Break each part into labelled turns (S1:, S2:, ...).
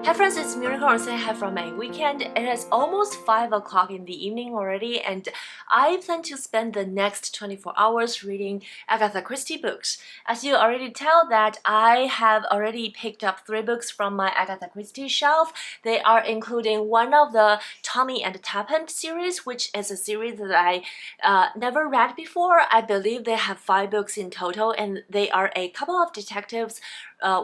S1: Hi friends, it's Miracle saying hi from a weekend. It is almost 5 o'clock in the evening already, and I plan to spend the next 24 hours reading Agatha Christie books. As you already tell that I have already picked up 3 books from my Agatha Christie shelf. They are including one of the Tommy and Tappan series, which is a series that I never read before. I believe they have 5 books in total, and they are a couple of detectives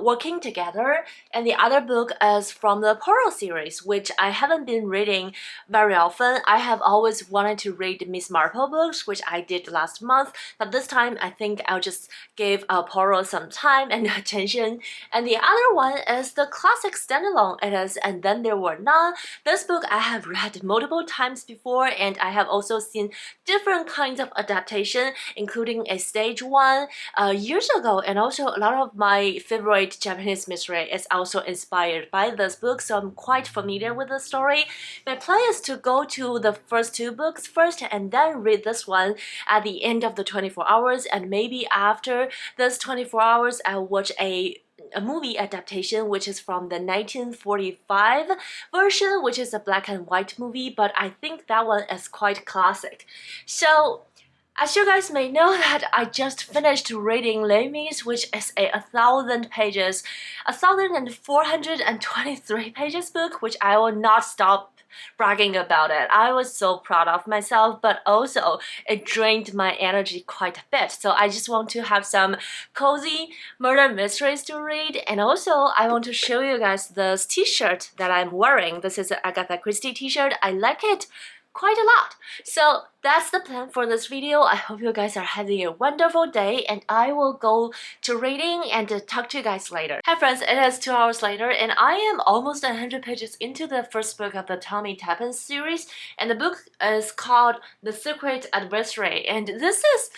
S1: working together. And the other book is from the Pearl series, which I haven't been reading very often. I have always wanted to read Miss Marple books, which I did last month, but this time I think I'll just give Pearl some time and attention. And the other one is the classic standalone. It is And Then There Were None. This book I have read multiple times before, and I have also seen different kinds of adaptation, including a stage one years ago, and also a lot of my favorite Japanese mystery is also inspired by this book, so I'm quite familiar with the story. My plan is to go to the first 2 books first and then read this one at the end of the 24 hours, and maybe after this 24 hours I'll watch a movie adaptation, which is from the 1945 version, which is a black and white movie, but I think that one is quite classic. So as you guys may know that I just finished reading Les Mis, which is a 1,423 pages book, which I will not stop bragging about it. I was so proud of myself, but also it drained my energy quite a bit. So I just want to have some cozy murder mysteries to read, and also I want to show you guys this t-shirt that I'm wearing. This is an Agatha Christie t-shirt. I like it quite a lot. So that's the plan for this video. I hope you guys are having a wonderful day, and I will go to reading and talk to you guys later. Hi friends, it is 2 hours later, and I am almost 100 pages into the first book of the Tommy Tappan series, and the book is called The Secret Adversary, and this is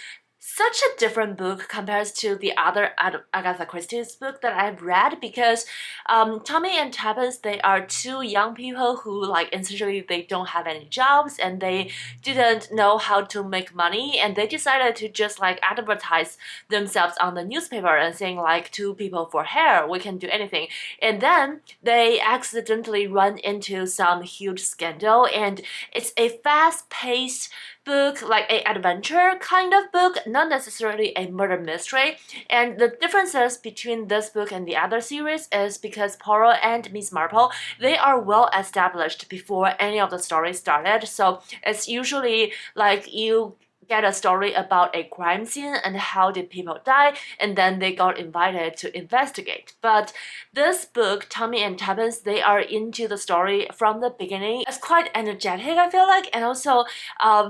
S1: such a different book compared to the other Agatha Christie's book that I've read, because Tommy and Tappan, they are 2 young people who, like, essentially they don't have any jobs and they didn't know how to make money, and they decided to just like advertise themselves on the newspaper and saying like 2 people for hair, we can do anything. And then they accidentally run into some huge scandal, and it's a fast-paced book, like a adventure kind of book, not necessarily a murder mystery. And the differences between this book and the other series is because Pearl and Miss Marple, they are well established before any of the stories started. So it's usually like you get a story about a crime scene and how did people die, and then they got invited to investigate. But this book, Tommy and Tappan, they are into the story from the beginning. It's quite energetic, I feel like, and also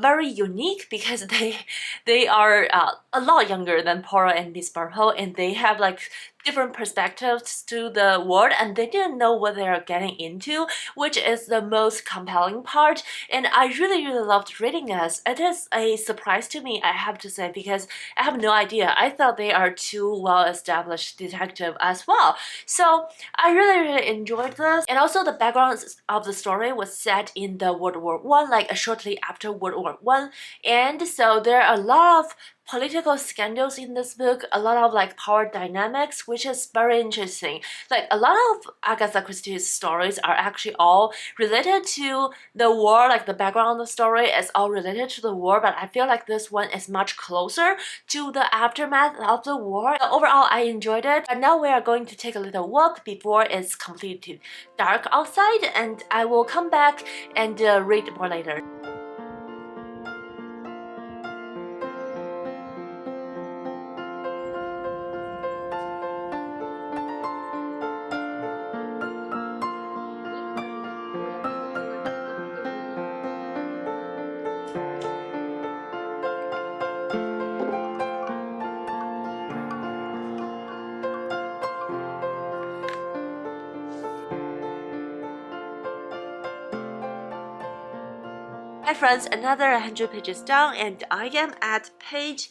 S1: very unique, because they are a lot younger than Pearl and Miss Marple, and they have like different perspectives to the world, and they didn't know what they are getting into, which is the most compelling part. And I really loved reading this. It is a surprise to me, I have to say, because I have no idea. I thought they are 2 well-established detectives as well. So I really enjoyed this. And also the background of the story was set in the World War I, like shortly after World War I. And so there are a lot of political scandals in this book, a lot of like power dynamics, which is very interesting. Like a lot of Agatha Christie's stories are actually all related to the war, like the background of the story is all related to the war, but I feel like this one is much closer to the aftermath of the war. But overall, I enjoyed it. But now we are going to take a little walk before it's completely dark outside, and I will come back and read more later. Hi friends, another 100 pages down, and I am at page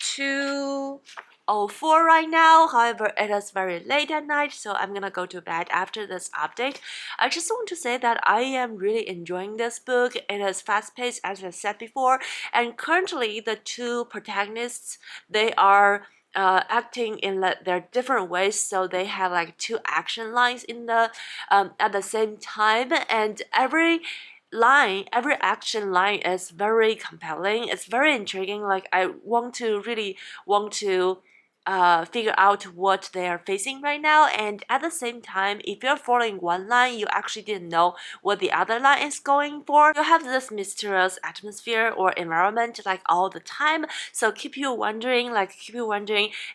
S1: 204 right now. However, it is very late at night, so I'm gonna go to bed after this update. I just want to say that I am really enjoying this book. It is fast-paced, as I said before, and currently the 2 protagonists, they are acting in their different ways, so they have like two action lines in the at the same time, and every action line is very compelling. It's very intriguing. Like I really want to figure out what they are facing right now, and at the same time, if you're following one line, you actually didn't know what the other line is going for. You have this mysterious atmosphere or environment like all the time, so keep you wondering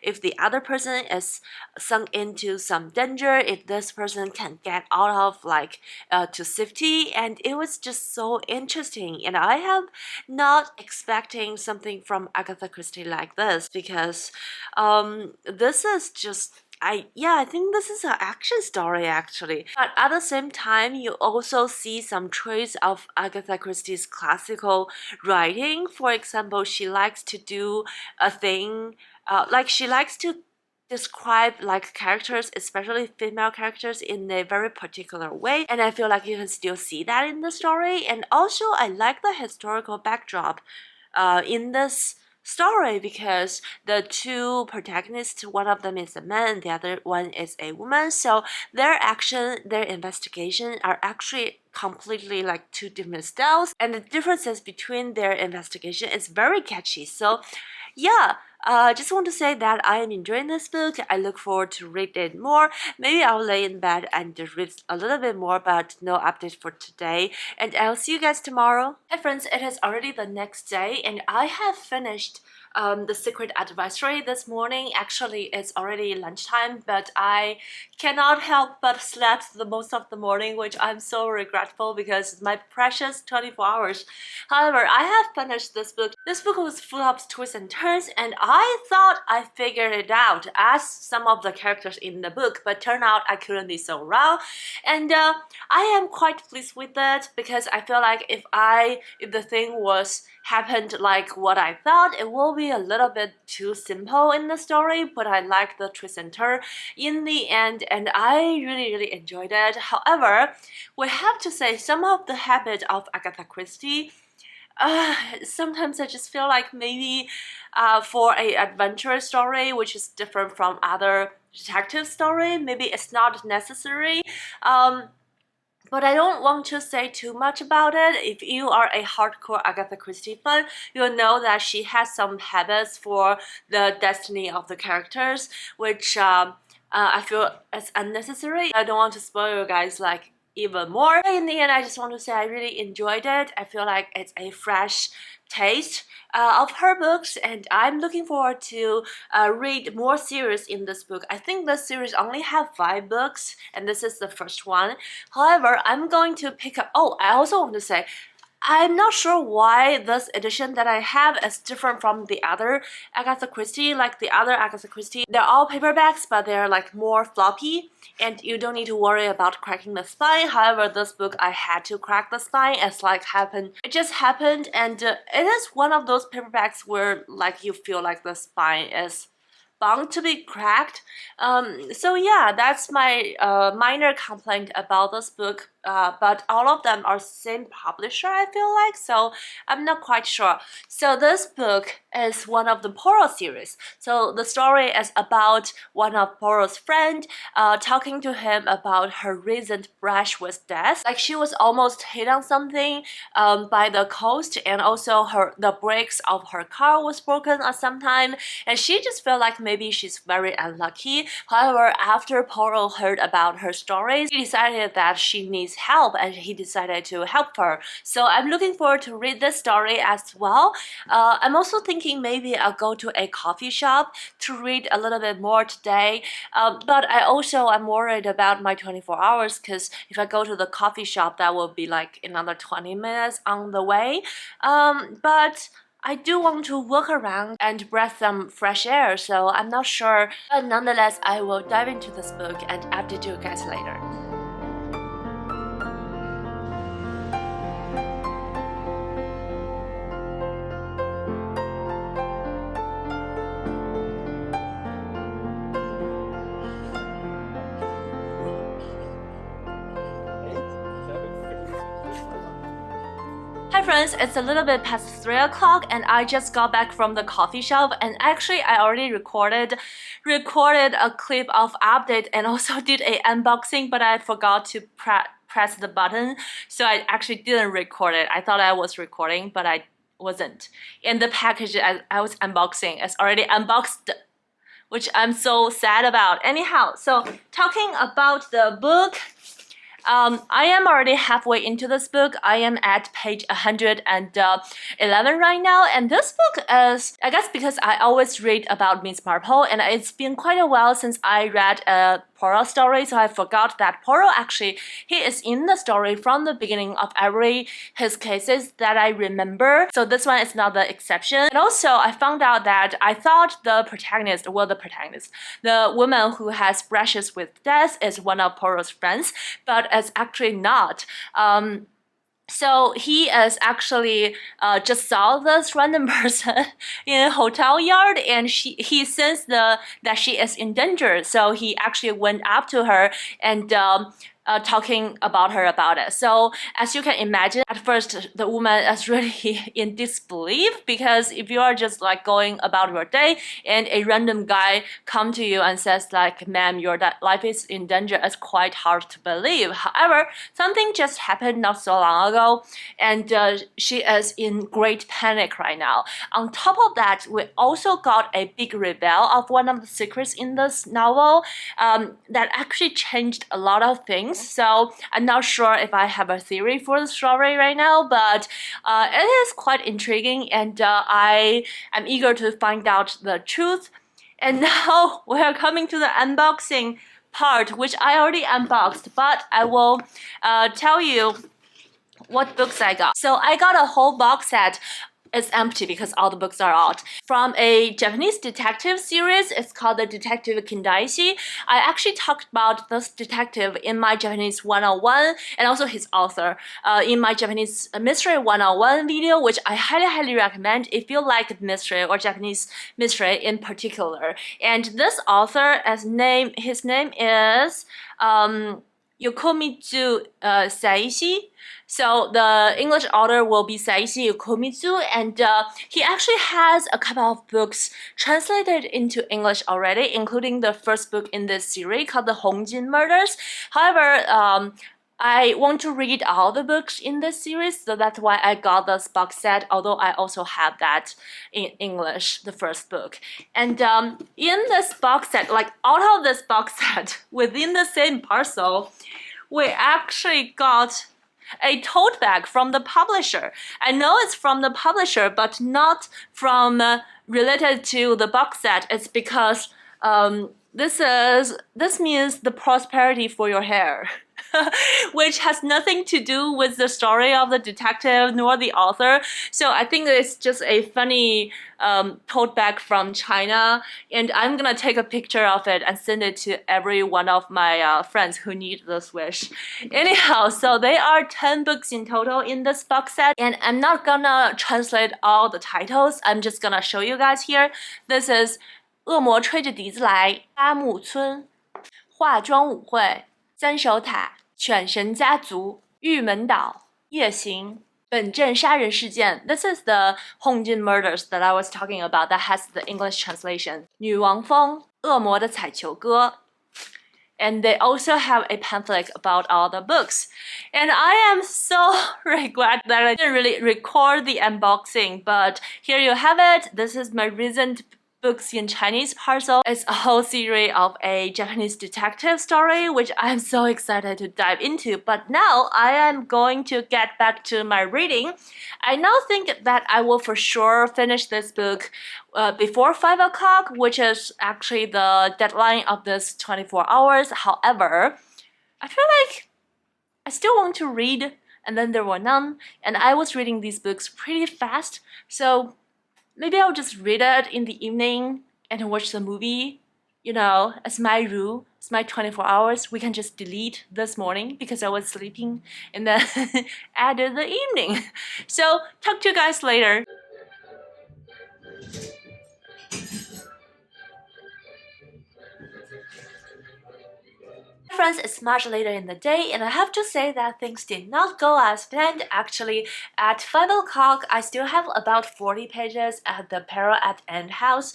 S1: if the other person is sunk into some danger, if this person can get out of to safety. And it was just so interesting, and I have not expecting something from Agatha Christie like this, because this is just I think this is an action story actually. But at the same time, you also see some traits of Agatha Christie's classical writing. For example, she likes to do a thing, like she likes to describe like characters, especially female characters, in a very particular way, and I feel like you can still see that in the story. And also I like the historical backdrop in this story, because the two protagonists, one of them is a man, the other one is a woman, so their investigation are actually completely like two different styles, and the differences between their investigation is very catchy. So yeah, just want to say that I am enjoying this book. I look forward to read it more. Maybe I'll lay in bed and read a little bit more, but no update for today. And I'll see you guys tomorrow. Hey friends, it is already the next day, and I have finished the Secret Advisory this morning. Actually, it's already lunchtime, but I cannot help but slept the most of the morning, which I'm so regretful because my precious 24 hours. However, I have finished this book. This book was full of twists and turns, and I thought I figured it out as some of the characters in the book, but turned out I couldn't be so wrong. And I am quite pleased with it, because I feel like if the thing happened like what I thought, it will be a little bit too simple in the story, but I like the twist and turn in the end, and I really enjoyed it. However, we have to say some of the habit of Agatha Christie, sometimes I just feel like maybe for a adventure story, which is different from other detective story, maybe it's not necessary. But I don't want to say too much about it. If you are a hardcore Agatha Christie fan, you'll know that she has some habits for the destiny of the characters, which I feel is unnecessary. I don't want to spoil you guys like even more. In the end, I just want to say I really enjoyed it. I feel like it's a fresh taste of her books, and I'm looking forward to read more series in this book. I think this series only have 5 books, and this is the first one. However, I'm going to pick up. Oh, I also want to say, I'm not sure why this edition that I have is different from the other Agatha Christie. Like the other Agatha Christie, they're all paperbacks, but they're like more floppy, and you don't need to worry about cracking the spine. However, this book I had to crack the spine. It just happened, and it is one of those paperbacks where like you feel like the spine is bound to be cracked. So yeah, that's my minor complaint about this book. But all of them are same publisher, I feel like, so I'm not quite sure. So this book is one of the Poirot series. So the story is about one of Poirot's friend talking to him about her recent brush with death. Like she was almost hit on something by the coast, and also the brakes of her car was broken at some time, and she just felt like maybe she's very unlucky. However, after Poirot heard about her stories, he decided that she needs help, and he decided to help her. So I'm looking forward to read this story as well. I'm also thinking maybe I'll go to a coffee shop to read a little bit more today. But I also am worried about my 24 hours, because if I go to the coffee shop, that will be like another 20 minutes on the way. But I do want to walk around and breathe some fresh air, so I'm not sure. But nonetheless, I will dive into this book and update you guys later. Hi friends, it's a little bit past 3 o'clock and I just got back from the coffee shop, and actually I already recorded a clip of update and also did a unboxing, but I forgot to press the button, so I actually didn't record it. I thought I was recording, but I wasn't. And the package I was unboxing is already unboxed, which I'm so sad about. Anyhow, so talking about the book, I am already halfway into this book. I am at page 111 right now, and this book is, I guess because I always read about Miss Marple, and it's been quite a while since I read a Poro story, so I forgot that Poro actually, he is in the story from the beginning of every his cases that I remember, so this one is not the exception. And also I found out that I thought the woman who has brushes with death is one of Poro's friends, but it's actually not. So he is actually just saw this random person in a hotel yard, and he sensed that she is in danger. So he actually went up to her and talking about her about it. So as you can imagine, at first the woman is really in disbelief, because if you are just like going about your day and a random guy come to you and says like, ma'am, your life is in danger, it's quite hard to believe. However, something just happened not so long ago, and she is in great panic right now. On top of that, we also got a big reveal of one of the secrets in this novel that actually changed a lot of things. So I'm not sure if I have a theory for the story right now, but it is quite intriguing, and I am eager to find out the truth. And now we are coming to the unboxing part, which I already unboxed, but I will tell you what books I got. So I got a whole box set. It's empty because all the books are out. From a Japanese detective series, it's called the Detective Kindaishi. I actually talked about this detective in my Japanese 101 and also his author in my Japanese Mystery 101 video, which I highly recommend if you like mystery or Japanese mystery in particular. And this author, his name is Yokomitsu Saishi. So the English author will be Saishi Yokomitsu, and he actually has a couple of books translated into English already, including the first book in this series called The Hongjin Murders. However, I want to read all the books in this series, so that's why I got this box set, although I also have that in English, the first book. And in this box set, like out of this box set, within the same parcel, we actually got a tote bag from the publisher. I know it's from the publisher, but not from related to the box set. It's because this means the prosperity for your hair. Which has nothing to do with the story of the detective nor the author. So I think it's just a funny tote bag from China, and I'm gonna take a picture of it and send it to every one of my friends who need this wish. Anyhow, so there are 10 books in total in this box set, and I'm not gonna translate all the titles. I'm just gonna show you guys here. This is 恶魔吹着笛子来、花木村、化妆舞会、三手塔、犬神家族、玉门岛、夜行、本镇杀人事件. This is the Hongjin Murders that I was talking about that has the English translation. 女王峰、恶魔的彩球歌. And they also have a pamphlet about all the books. And I am so glad that I didn't really record the unboxing, but here you have it. This is my recent books in Chinese parcel. It's a whole series of a Japanese detective story, which I'm so excited to dive into. But now I am going to get back to my reading. I now think that I will for sure finish this book before 5 o'clock, which is actually the deadline of this 24 hours. However, I feel like I still want to read, and then there were none, and I was reading these books pretty fast, so maybe I'll just read it in the evening and watch the movie. You know, as my rule, it's my 24 hours. We can just delete this morning because I was sleeping, and then added the evening. So, talk to you guys later. friends, it's much later in the day, and I have to say that things did not go as planned. Actually, at 5 o'clock, I still have about 40 pages at the Peril at End House,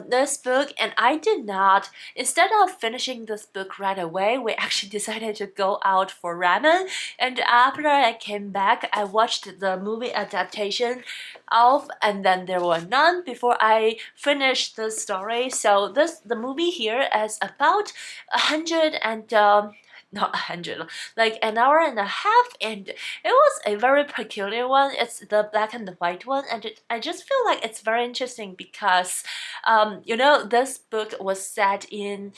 S1: this book, and I did not. Instead of finishing this book right away, we actually decided to go out for ramen, and after I came back, I watched the movie adaptation of And Then There Were None before I finished the story. So the movie here is about 100 and not 100, like an hour and a half, and it was a very peculiar one. It's the black and the white one, and I just feel like it's very interesting because you know, this book was set in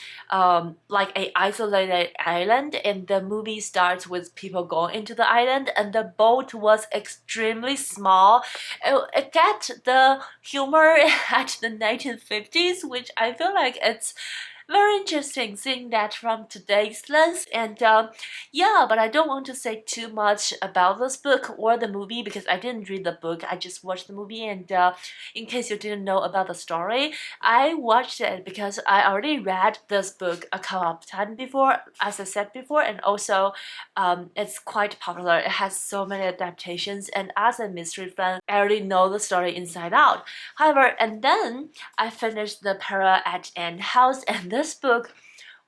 S1: like a isolated island, and the movie starts with people going into the island, and the boat was extremely small. It got the humor at the 1950s, which I feel like it's very interesting seeing that from today's lens. And yeah, but I don't want to say too much about this book or the movie because I didn't read the book, I just watched the movie. And in case you didn't know about the story, I watched it because I already read this book a couple of times before, as I said before, and also it's quite popular. It has so many adaptations, and as a mystery fan, I already know the story inside out. However, and then I finished the Peril at End House, and this book,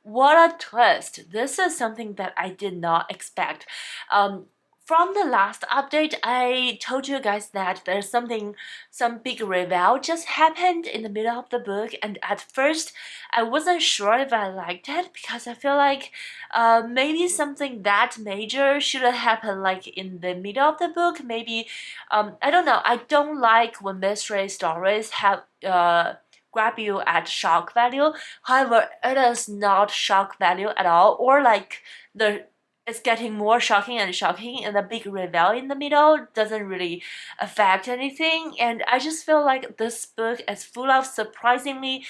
S1: what a twist! This is something that I did not expect. From the last update, I told you guys that there's some big reveal just happened in the middle of the book, and at first I wasn't sure if I liked it because I feel like maybe something that major should have happened like in the middle of the book. Maybe I don't know. I don't like when mystery stories have grab you at shock value. However, it is not shock value at all, or like it's getting more shocking and shocking, and the big reveal in the middle doesn't really affect anything. And I just feel like this book is full of surprisingly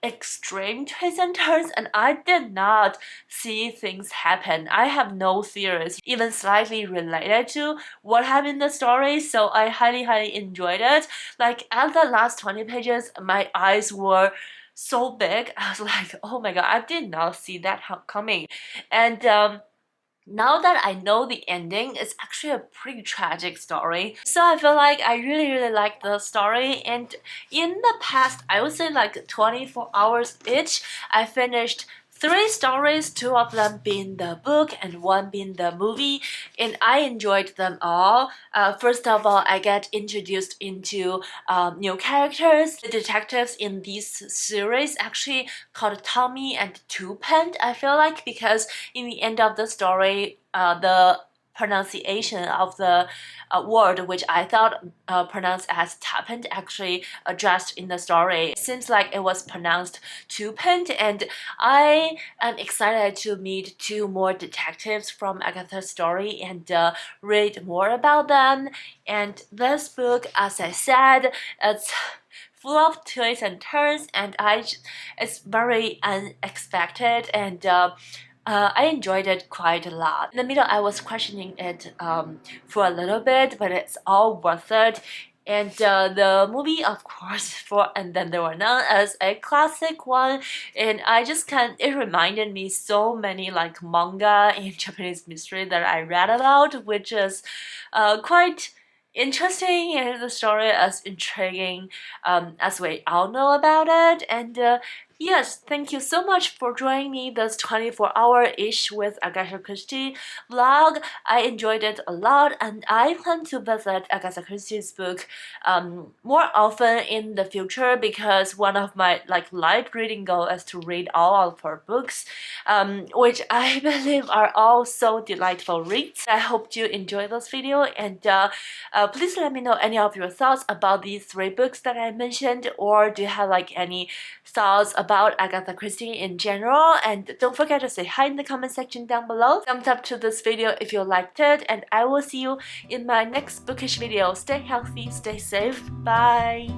S1: extreme twists and turns, and I did not see things happen. I have no theories even slightly related to what happened in the story, so I highly enjoyed it. Like at the last 20 pages, my eyes were so big. I was like, oh my god, I did not see that coming. And now that I know the ending, it's actually a pretty tragic story. So I feel like I really like the story, and in the past, I would say like 24 hours each, I finished 3 stories, 2 of them being the book and 1 being the movie, and I enjoyed them all. First of all, I get introduced into new characters. The detectives in this series actually called Tommy and Twopence, I feel like, because in the end of the story, the pronunciation of the word, which I thought pronounced as Twopence, actually addressed in the story. It seems like it was pronounced Twopence, and I am excited to meet 2 more detectives from Agatha's story and read more about them. And this book, as I said, it's full of twists and turns, and it's very unexpected, and I enjoyed it quite a lot. In the middle, I was questioning it for a little bit, but it's all worth it. And the movie, of course, for And Then There Were None, is a classic one, and I just it reminded me so many like manga and Japanese mystery that I read about, which is quite interesting, and the story is intriguing as we all know about it. And yes, thank you so much for joining me this 24-hour-ish with Agatha Christie vlog. I enjoyed it a lot, and I plan to visit Agatha Christie's book more often in the future, because one of my light reading goal is to read all of her books, which I believe are all so delightful reads. I hope you enjoyed this video, and please let me know any of your thoughts about these 3 books that I mentioned, or do you have any thoughts about Agatha Christie in general. And don't forget to say hi in the comment section down below. Thumbs up to this video if you liked it, and I will see you in my next bookish video. Stay healthy, stay safe, bye!